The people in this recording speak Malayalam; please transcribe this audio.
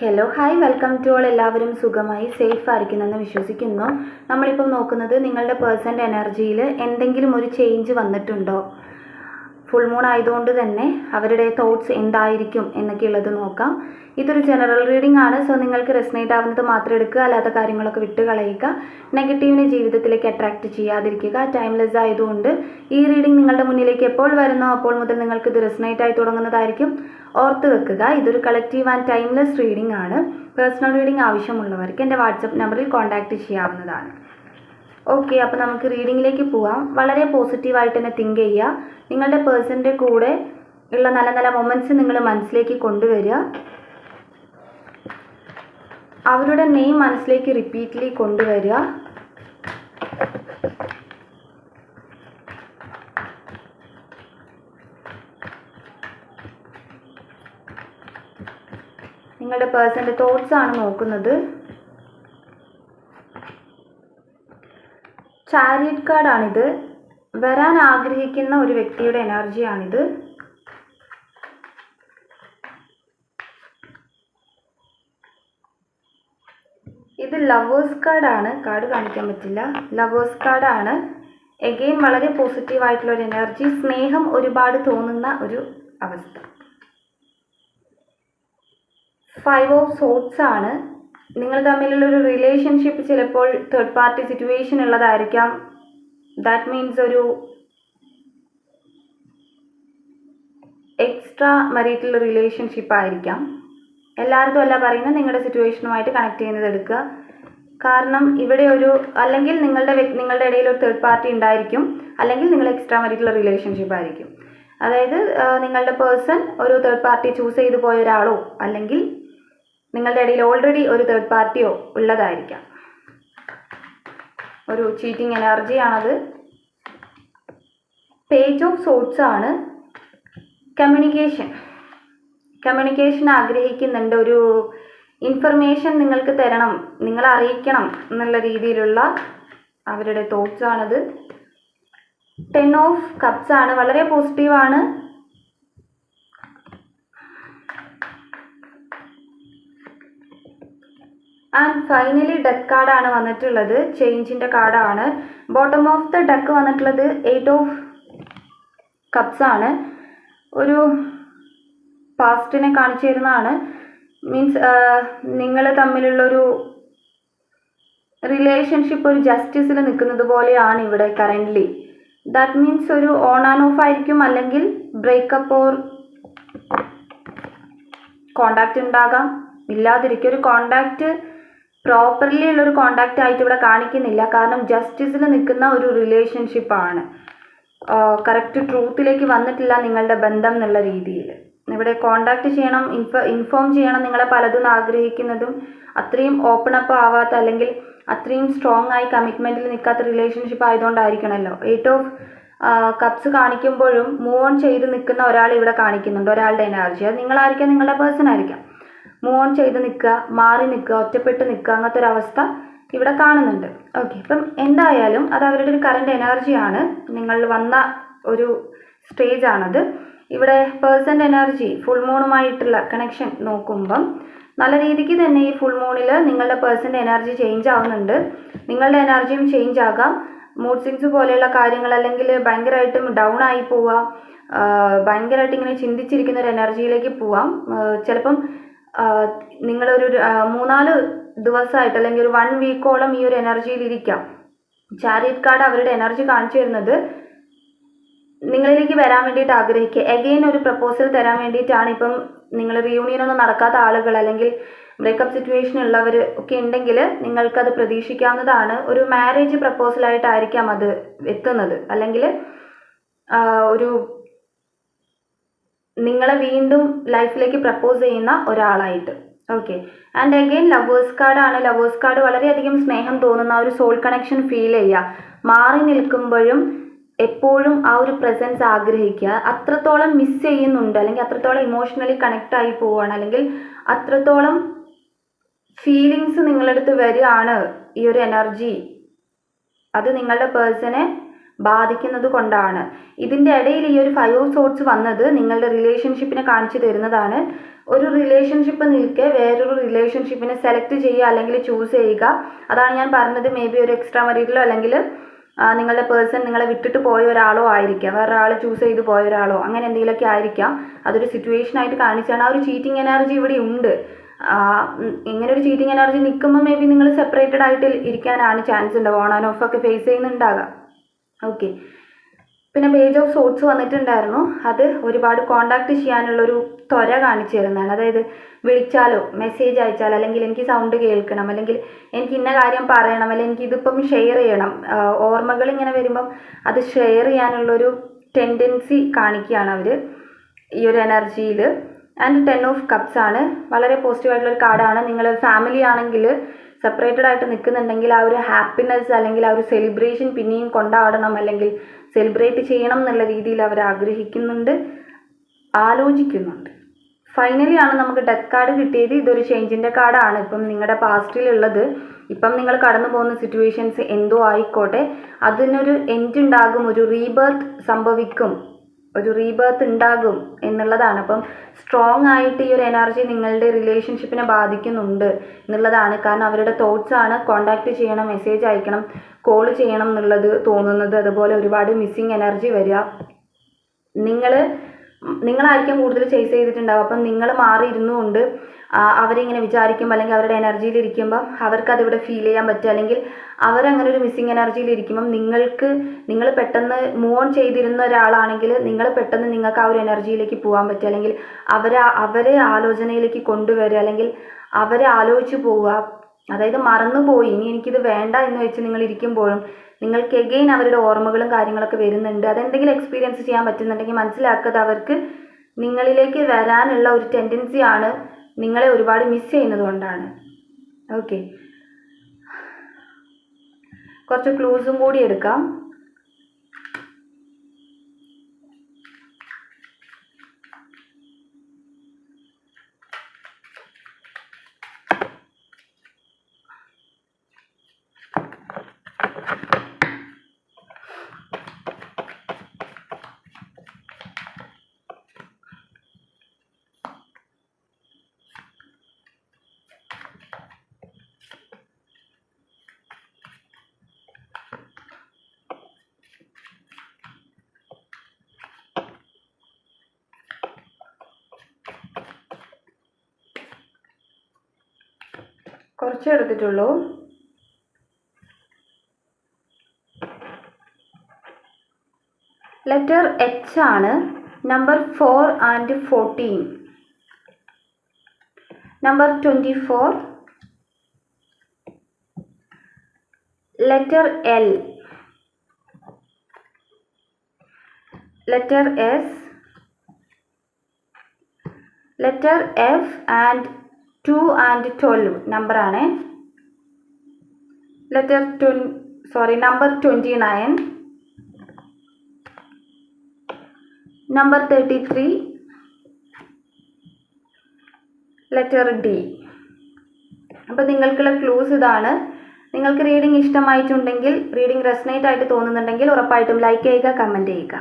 Hello hi welcome to all. എല്ലാവരും സുഖമായി സേഫ് ആയിരിക്കുന്നെന്ന് വിശ്വസിക്കുന്നു. നമ്മളിപ്പം നോക്കുന്നത് നിങ്ങളുടെ പേഴ്സൻ്റെ എനർജിയിൽ എന്തെങ്കിലും ഒരു ചേഞ്ച് വന്നിട്ടുണ്ടോ, ഫുൾ മൂൺ ആയതുകൊണ്ട് തന്നെ അവരുടെ തോട്ട്സ് എന്തായിരിക്കും എന്നൊക്കെയുള്ളത് നോക്കാം. ഇതൊരു ജനറൽ റീഡിംഗ് ആണ്. സോ നിങ്ങൾക്ക് റെസനേറ്റ് ആവുന്നത് മാത്രം എടുക്കുക, അല്ലാത്ത കാര്യങ്ങളൊക്കെ വിട്ട് കളയുക. നെഗറ്റീവിനെ ജീവിതത്തിലേക്ക് അട്രാക്റ്റ് ചെയ്യാതിരിക്കുക. ടൈംലെസ് ആയതുകൊണ്ട് ഈ റീഡിംഗ് നിങ്ങളുടെ മുന്നിലേക്ക് എപ്പോൾ വരുന്നോ അപ്പോൾ മുതൽ നിങ്ങൾക്ക് ഇത് റെസനേറ്റ് ആയി തുടങ്ങുന്നതായിരിക്കും. ഓർത്ത് വെക്കുക, ഇതൊരു കളക്റ്റീവ് ആൻഡ് ടൈംലെസ് റീഡിംഗ് ആണ്. പേഴ്സണൽ റീഡിംഗ് ആവശ്യമുള്ളവർക്ക് എൻ്റെ വാട്സപ്പ് നമ്പറിൽ കോൺടാക്റ്റ് ചെയ്യാവുന്നതാണ്. ഓക്കെ, അപ്പോൾ നമുക്ക് റീഡിങ്ങിലേക്ക് പോവാം. വളരെ പോസിറ്റീവായിട്ട് തന്നെ തിങ്ക് ചെയ്യുക. നിങ്ങളുടെ പേഴ്സൻ്റെ കൂടെ ഉള്ള നല്ല നല്ല മൊമെൻറ്റ്സ് നിങ്ങൾ മനസ്സിലേക്ക് കൊണ്ടുവരിക. അവരുടെ നെയിം മനസ്സിലേക്ക് റിപ്പീറ്റ്ലി കൊണ്ടുവരിക. നിങ്ങളുടെ പേഴ്സൻ്റെ തോട്ട്സ് ആണ് നോക്കുന്നത്. ചാരിയറ്റ് കാർഡാണിത്. വരാൻ ആഗ്രഹിക്കുന്ന ഒരു വ്യക്തിയുടെ എനർജിയാണിത്. ഇത് ലവേഴ്സ് കാർഡാണ്. കാർഡ് കാണിക്കാൻ പറ്റില്ല. ലവേഴ്സ് കാർഡാണ്. എഗെയിൻ വളരെ പോസിറ്റീവായിട്ടുള്ള ഒരു എനർജി. സ്നേഹം ഒരുപാട് തോന്നുന്ന ഒരു അവസ്ഥ. 5 ഓഫ് സോർട്സ് ആണ്. നിങ്ങൾ തമ്മിലുള്ളൊരു റിലേഷൻഷിപ്പ് ചിലപ്പോൾ തേർഡ് പാർട്ടി സിറ്റുവേഷൻ ഉള്ളതായിരിക്കാം. ദാറ്റ് മീൻസ് ഒരു എക്സ്ട്രാ മരീറ്റൽ റിലേഷൻഷിപ്പ് ആയിരിക്കാം. എല്ലാവരും അല്ല പറയുന്നത്, നിങ്ങളുടെ സിറ്റുവേഷനുമായിട്ട് കണക്ട് ചെയ്യുന്നത് എടുക്കുക. കാരണം ഇവിടെ ഒരു അല്ലെങ്കിൽ നിങ്ങളുടെ ഇടയിൽ ഒരു തേർഡ് പാർട്ടി ഉണ്ടായിരിക്കും, അല്ലെങ്കിൽ നിങ്ങൾ എക്സ്ട്രാ മരീറ്റൽ റിലേഷൻഷിപ്പ് ആയിരിക്കും. അതായത് നിങ്ങളുടെ പേഴ്സൺ ഒരു തേർഡ് പാർട്ടി ചൂസ് ചെയ്തു പോയ ഒരാളോ അല്ലെങ്കിൽ നിങ്ങളുടെ ഇടയിൽ ഓൾറെഡി ഒരു തേർഡ് പാർട്ടിയോ ഉള്ളതായിരിക്കാം. ഒരു ചീറ്റിംഗ് എനർജിയാണത്. പേജ് ഓഫ് സോർട്സ് ആണ്. കമ്മ്യൂണിക്കേഷൻ ആഗ്രഹിക്കുന്നുണ്ട്. ഒരു ഇൻഫർമേഷൻ നിങ്ങൾക്ക് തരണം, നിങ്ങളെ അറിയിക്കണം എന്നുള്ള രീതിയിലുള്ള അവരുടെ തോട്ട്സ് ആണത്. 10 ഓഫ് കപ്സ് ആണ്. വളരെ പോസിറ്റീവാണ്. ആൻഡ് ഫൈനലി ഡെത്ത് കാർഡാണ് വന്നിട്ടുള്ളത്. ചേഞ്ചിൻ്റെ കാർഡാണ്. ബോട്ടം ഓഫ് ദ ഡെക്ക് വന്നിട്ടുള്ളത് 8 ഓഫ് കപ്സ് ആണ്. ഒരു പാസ്റ്റിനെ കാണിച്ചു തരുന്നതാണ്. മീൻസ് നിങ്ങൾ തമ്മിലുള്ളൊരു റിലേഷൻഷിപ്പ് ഒരു ജസ്റ്റിസിൽ നിൽക്കുന്നത് പോലെയാണ് ഇവിടെ കറൻ്റ്ലി. ദാറ്റ് മീൻസ് ഒരു ഓൺ ആൻഡ് ഓഫ് ആയിരിക്കും, അല്ലെങ്കിൽ ബ്രേക്കപ്പ് ഓർ കോണ്ടാക്റ്റ് ഉണ്ടാകാം, ഇല്ലാതിരിക്കും. ഒരു കോണ്ടാക്റ്റ് പ്രോപ്പർലി ഉള്ളൊരു കോണ്ടാക്റ്റ് ആയിട്ട് ഇവിടെ കാണിക്കുന്നില്ല. കാരണം ജസ്റ്റിസിൽ നിൽക്കുന്ന ഒരു റിലേഷൻഷിപ്പാണ്. കറക്റ്റ് ട്രൂത്തിലേക്ക് വന്നിട്ടില്ല നിങ്ങളുടെ ബന്ധം എന്നുള്ള രീതിയിൽ. ഇവിടെ കോണ്ടാക്ട് ചെയ്യണം, ഇൻഫോം ചെയ്യണം, നിങ്ങളെ പലതും ആഗ്രഹിക്കുന്നതും അത്രയും ഓപ്പൺ അപ്പ് ആവാത്ത അല്ലെങ്കിൽ അത്രയും സ്ട്രോങ് ആയി കമ്മിറ്റ്മെൻറ്റിൽ നിൽക്കാത്ത റിലേഷൻഷിപ്പ് ആയതുകൊണ്ടായിരിക്കണമല്ലോ. 8 ഓഫ് കപ്സ് കാണിക്കുമ്പോഴും മൂവ് ഓൺ ചെയ്ത് നിൽക്കുന്ന ഒരാൾ ഇവിടെ കാണിക്കുന്നുണ്ട്, ഒരാളുടെ എനർജി. അത് നിങ്ങളായിരിക്കാം, നിങ്ങളുടെ പേഴ്സൺ ആയിരിക്കാം. മൂവ് ഓൺ ചെയ്ത് നിൽക്കുക, മാറി നിൽക്കുക, ഒറ്റപ്പെട്ട് നിൽക്കുക, അങ്ങനത്തെ ഒരു അവസ്ഥ ഇവിടെ കാണുന്നുണ്ട്. ഓക്കെ, ഇപ്പം എന്തായാലും അത് അവരുടെ ഒരു കറണ്ട് എനർജിയാണ്. നിങ്ങൾ വന്ന ഒരു സ്റ്റേജ് ആണത്. ഇവിടെ പേഴ്സൻ്റെ എനർജി ഫുൾ മൂണുമായിട്ടുള്ള കണക്ഷൻ നോക്കുമ്പം നല്ല രീതിക്ക് തന്നെ ഈ ഫുൾ മൂണിൽ നിങ്ങളുടെ പേഴ്സൻ്റെ എനർജി ചേഞ്ച് ആവുന്നുണ്ട്. നിങ്ങളുടെ എനർജിയും ചേഞ്ച് ആകാം. മൂഡ് സ്വിങ്സ് പോലെയുള്ള കാര്യങ്ങൾ, അല്ലെങ്കിൽ ഭയങ്കരമായിട്ടും ഡൗൺ ആയി പോവാം, ഭയങ്കരമായിട്ട് ഇങ്ങനെ ചിന്തിച്ചിരിക്കുന്ന ഒരു എനർജിയിലേക്ക് പോവാം. ചിലപ്പം നിങ്ങളൊരു 3-4 ദിവസമായിട്ട് അല്ലെങ്കിൽ ഒരു 1 വീക്കോളം ഈ ഒരു എനർജിയിൽ ഇരിക്കാം. ചാരിയറ്റ് കാർഡ് അവരുടെ എനർജി കാണിച്ചു തരുന്നത് നിങ്ങളിലേക്ക് വരാൻ വേണ്ടിയിട്ട് ആഗ്രഹിക്കുക, എഗെയിൻ ഒരു പ്രപ്പോസൽ തരാൻ വേണ്ടിയിട്ടാണ്. ഇപ്പം നിങ്ങൾ റിയൂണിയനൊന്നും നടക്കാത്ത ആളുകൾ അല്ലെങ്കിൽ ബ്രേക്കപ്പ് സിറ്റുവേഷൻ ഉള്ളവർ ഒക്കെ ഉണ്ടെങ്കിൽ നിങ്ങൾക്കത് പ്രതീക്ഷിക്കാവുന്നതാണ്. ഒരു മാരേജ് പ്രപ്പോസലായിട്ടായിരിക്കാം അത് എത്തുന്നത്, അല്ലെങ്കിൽ ഒരു നിങ്ങളെ വീണ്ടും ലൈഫിലേക്ക് പ്രപ്പോസ് ചെയ്യുന്ന ഒരാളായിട്ട്. ഓക്കെ, ആൻഡ് അഗെയിൻ ലവേഴ്സ് കാർഡാണ്. ലവേഴ്സ് കാർഡ് വളരെയധികം സ്നേഹം തോന്നുന്ന ഒരു സോൾ കണക്ഷൻ ഫീൽ ചെയ്യുക. മാറി നിൽക്കുമ്പോഴും എപ്പോഴും ആ ഒരു പ്രസൻസ് ആഗ്രഹിക്കുക. അത്രത്തോളം മിസ് ചെയ്യുന്നുണ്ട്, അല്ലെങ്കിൽ അത്രത്തോളം ഇമോഷണലി കണക്റ്റ് ആയി പോവുകയാണ്, അല്ലെങ്കിൽ അത്രത്തോളം ഫീലിങ്സ് നിങ്ങളടുത്ത് വരികയാണ് ഈ ഒരു എനർജി. അത് നിങ്ങളുടെ പേഴ്സണെ ബാധിക്കുന്നത് കൊണ്ടാണ്. ഇതിൻ്റെ ഇടയിൽ ഈ ഒരു 5 ഓഫ് സോർട്സ് വന്നത് നിങ്ങളുടെ റിലേഷൻഷിപ്പിനെ കാണിച്ചു തരുന്നതാണ്. ഒരു റിലേഷൻഷിപ്പ് നിൽക്കെ വേറൊരു റിലേഷൻഷിപ്പിനെ സെലക്ട് ചെയ്യുക അല്ലെങ്കിൽ ചൂസ് ചെയ്യുക. അതാണ് ഞാൻ പറഞ്ഞത്. മേ ബി ഒരു എക്സ്ട്രാ മരീഡിലോ അല്ലെങ്കിൽ നിങ്ങളുടെ പേഴ്സൺ നിങ്ങളെ വിട്ടിട്ട് പോയ ഒരാളോ ആയിരിക്കാം, വേറെ ആൾ ചൂസ് ചെയ്ത് പോയ ഒരാളോ, അങ്ങനെ എന്തെങ്കിലുമൊക്കെ ആയിരിക്കാം. അതൊരു സിറ്റുവേഷൻ ആയിട്ട് കാണിച്ചാണ്. ആ ഒരു ചീറ്റിംഗ് എനർജി ഇവിടെ ഉണ്ട്. ഇങ്ങനെ ഒരു ചീറ്റിംഗ് എനർജി നിൽക്കുമ്പോൾ മേ ബി നിങ്ങൾ സെപ്പറേറ്റഡ് ആയിട്ട് ഇരിക്കാനാണ് ചാൻസ് ഉണ്ടാവുക. ഓൺ ആൻഡ് ഓഫ് ഒക്കെ ഫേസ് ചെയ്യുന്നുണ്ടാകാം. ഓക്കെ. പിന്നെ പേജ് ഓഫ് സോർട്സ് വന്നിട്ടുണ്ടായിരുന്നു. അത് ഒരുപാട് കോണ്ടാക്ട് ചെയ്യാനുള്ളൊരു ത്വര കാണിച്ചു തരുന്നതാണ്. അതായത് വിളിച്ചാലോ മെസ്സേജ് അയച്ചാലോ അല്ലെങ്കിൽ എനിക്ക് സൗണ്ട് കേൾക്കണം അല്ലെങ്കിൽ എനിക്ക് ഇന്ന കാര്യം പറയണം അല്ലെങ്കിൽ എനിക്ക് ഇതിപ്പം ഷെയർ ചെയ്യണം, ഓർമ്മകൾ ഇങ്ങനെ വരുമ്പം അത് ഷെയർ ചെയ്യാനുള്ളൊരു ടെൻഡൻസി കാണിക്കുകയാണ് അവർ ഈ ഒരു എനർജിയിൽ. ആൻഡ് 10 ഓഫ് കപ്സ് ആണ്. വളരെ പോസിറ്റീവായിട്ടുള്ളൊരു കാർഡാണ്. നിങ്ങൾ ഫാമിലി ആണെങ്കിൽ സെപ്പറേറ്റഡ് ആയിട്ട് നിൽക്കുന്നുണ്ടെങ്കിൽ ആ ഒരു ഹാപ്പിനെസ് അല്ലെങ്കിൽ ആ ഒരു സെലിബ്രേഷൻ പിന്നെയും കൊണ്ടാടണം അല്ലെങ്കിൽ സെലിബ്രേറ്റ് ചെയ്യണം എന്നുള്ള രീതിയിൽ അവർ ആഗ്രഹിക്കുന്നുണ്ട്, ആലോചിക്കുന്നുണ്ട്. ഫൈനലി ആണ് നമുക്ക് ഡെത്ത് കാർഡ് കിട്ടിയത്. ഇതൊരു ചേഞ്ചിൻ്റെ കാർഡാണ്. ഇപ്പം നിങ്ങളുടെ പാസ്റ്റിലുള്ളത്, ഇപ്പം നിങ്ങൾ കടന്നു പോകുന്ന സിറ്റുവേഷൻസ് എന്തോ ആയിക്കോട്ടെ, അതിനൊരു എൻഡ് ഉണ്ടാകും, ഒരു റീബർത്ത് സംഭവിക്കും, ഒരു റീബർത്ത് ഉണ്ടാകും എന്നുള്ളതാണ്. അപ്പം സ്ട്രോങ് ആയിട്ട് ഈ ഒരു എനർജി നിങ്ങളുടെ റിലേഷൻഷിപ്പിനെ ബാധിക്കുന്നുണ്ട് എന്നുള്ളതാണ്. കാരണം അവരുടെ തോട്ട്സ് ആണ് കോണ്ടാക്ട് ചെയ്യണം, മെസ്സേജ് അയക്കണം, കോൾ ചെയ്യണം എന്നുള്ളത് തോന്നുന്നത്. അതുപോലെ ഒരുപാട് മിസ്സിങ് എനർജി വരിക. നിങ്ങളായിരിക്കും കൂടുതൽ ചേസ് ചെയ്തിട്ടുണ്ടാവും. അപ്പം നിങ്ങൾ മാറിയിരുന്നുകൊണ്ട് അവരിങ്ങനെ വിചാരിക്കുമ്പോൾ അല്ലെങ്കിൽ അവരുടെ എനർജിയിൽ ഇരിക്കുമ്പം അവർക്കതിവിടെ ഫീൽ ചെയ്യാൻ പറ്റുക, അല്ലെങ്കിൽ അവരങ്ങനെ ഒരു മിസ്സിങ് എനർജിയിൽ ഇരിക്കുമ്പം നിങ്ങൾ പെട്ടെന്ന് മൂവ് ഓൺ ചെയ്തിരുന്ന ഒരാളാണെങ്കിൽ നിങ്ങൾക്ക് ആ ഒരു എനർജിയിലേക്ക് പോകാൻ പറ്റുക, അല്ലെങ്കിൽ അവരെ ആലോചനയിലേക്ക് കൊണ്ടുവരിക, അല്ലെങ്കിൽ അവരെ ആലോചിച്ച് പോവുക. അതായത് മറന്നുപോയി, ഇനി എനിക്കിത് വേണ്ട എന്ന് വെച്ച് നിങ്ങൾ ഇരിക്കുമ്പോഴും നിങ്ങൾക്ക് എഗെയിൻ അവരുടെ ഓർമ്മകളും കാര്യങ്ങളൊക്കെ വരുന്നുണ്ട്. അതെന്തെങ്കിലും എക്സ്പീരിയൻസ് ചെയ്യാൻ പറ്റുന്നുണ്ടെങ്കിൽ മനസ്സിലാക്കാതെ അവർക്ക് നിങ്ങളിലേക്ക് വരാനുള്ള ഒരു ടെൻഡൻസിയാണ് നിങ്ങളെ ഒരുപാട് മിസ് ചെയ്യുന്നത് കൊണ്ടാണ്. ഓക്കെ. കുറച്ച് ക്ലൂസും കൂടി എടുക്കാം. കുറച്ചേ എടുത്തിട്ടുള്ളൂ. ലെറ്റർ എച്ച് ആണ്. Number 4 and 14. Number 24. Letter L. Letter S. Letter F and 2 and 12 നമ്പറാണ്. നമ്പർ 29. നമ്പർ 33. Letter D. അപ്പോൾ നിങ്ങൾക്കുള്ള ക്ലൂസ് ഇതാണ്. നിങ്ങൾക്ക് റീഡിംഗ് ഇഷ്ടമായിട്ടുണ്ടെങ്കിൽ, റീഡിംഗ് റെസനേറ്റ് ആയിട്ട് തോന്നുന്നുണ്ടെങ്കിൽ ഉറപ്പായിട്ടും ലൈക്ക് ചെയ്യുക, കമൻറ്റ് ചെയ്യുക.